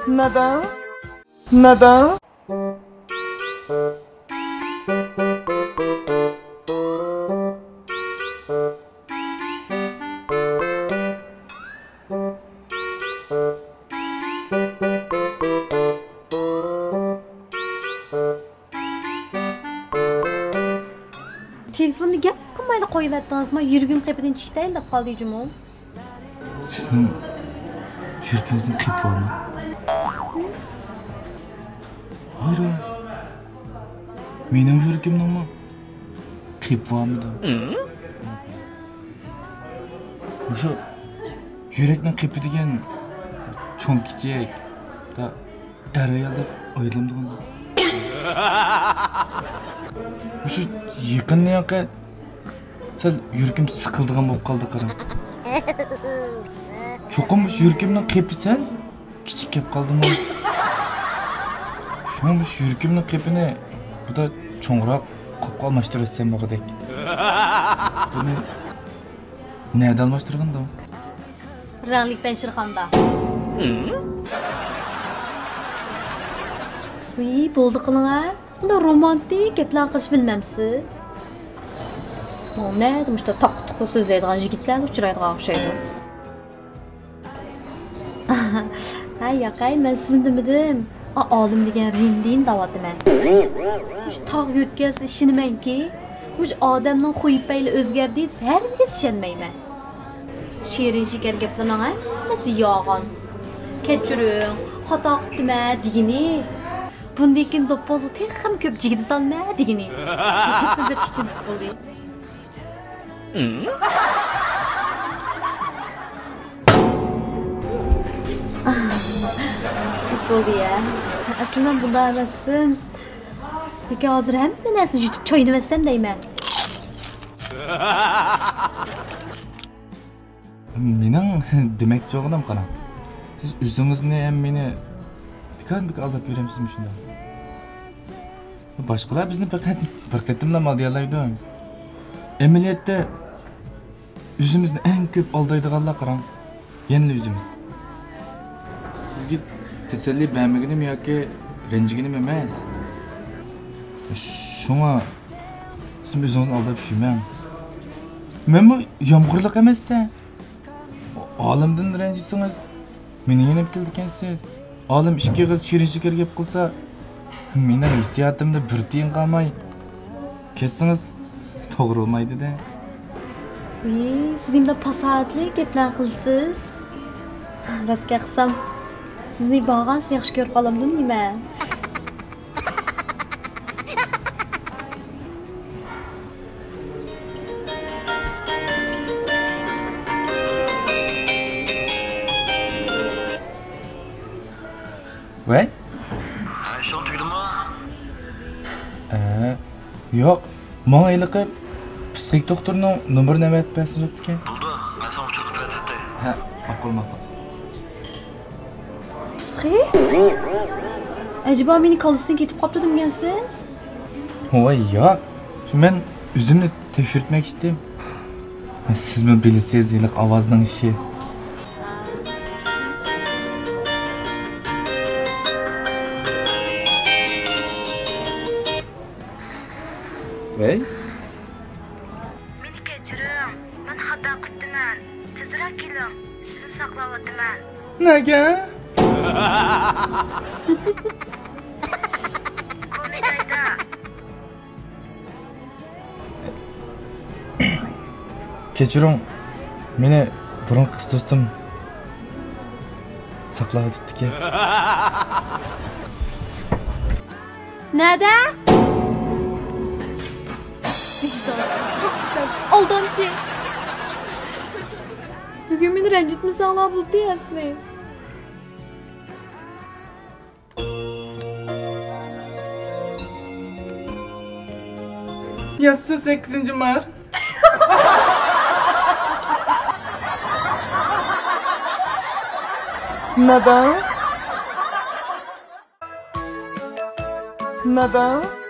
Neden? Neden? Telefonni gap qilmaydi qo'yibdingizmi? Yurgim qepidan chiqdayin deb qoldi jumum. Sizning yurgingizni qilib bormi? Hayır. Mening yurgimnimi qilib bormidi? O'sha yurakning qipi degan cho'ng kichik da arayal deb o'ylamdim. O'sha yaqinni yoqqa sal yurgim siqildigan bo'lib qoldi qarang. Cho'qim yurgimning qipi sal kichik kelib qoldimi? Şunmuş yurgimning qipini bu da cho'ngroq qilib almashtirasam bo'g'idek. Buni neda almashtirganda? Ranglik penshirxonda. Voy, bo'ldi qiling-a. Bunda romantik gaplar qilish bilmamsiz. Nima, demişda taq-tuq so'zlaydigan yigitlarni uchraydigan o'xshaydi. Hay, yaqay, men sizni dedim. Olim degan rindin davotiman. Shu tog' yo'tkalsa ishonmaymanki, bu odamning xuyi-payli o'zgardi, hargiz ishonmayman. Shirin shikar gaplarning hammasi yolg'on. Kechiring, xato qildim degini. Bundan do'ppozga tek ham ko'p jigit solma degini. Ichib bildirish ichim siqildi. Bo'ldi ya. Aslında bundan emasdim. Lekin hozir hamma narsani yutib choy demassam deyman. Mening demakchi o'g'lim qana. Siz o'zingizni ham meni bekor aldab yuramsizmi shunda? Boshqalar bizni faqat bir qatimla modellaydi. Amaliyotda o'zimizni eng ko'p aldaydiganlar qarang. Yana o'zimiz. Sizga teselli bermeginim yoki renjiginim emas. Shunga siz o'zingizni aldab yurmang. Men bu yomg'irlik emas-da. Olimdan renjisingiz, meni yenib keldikansiz. Olim ikki qiz shirin shikar gap qilsa, mening hissiyotimda bir tiyin qolmay kessingiz to'g'ri bo'lmaydi-da. Siz nimda fasohatli gaplar qilsiz? Rasga qilsam sizni bag'as yaxshi ko'rib qolamdim nima? Voy? Shon tuydimi? Yo'q. Menga iliqib psixik doktorning nomerini aytib bersangiz ekan. Bo'ldi. Men sana uchirib berdim. Ha, ma'qul. Psixik? Acaba meni kolisidan ketib qopti degansiz? Voy, yo'q. Men o'zimni tekshirtmoqchi edim. Siz mi bilasiz iliq ovozning ishi? Voy? Meni kechiring. Men xato qildim. Tezroq keling. Sizni saqlayapman. Nega? Komediyada. Kechiring. Meni burun qiz do'stim saqlayapti-ki. Nada? Vicdansız, saxtapaz, aldamchi. Bugun meni ranjitmasanlar bo'ldi asli. Yasu 8. mar. Neden? Neden?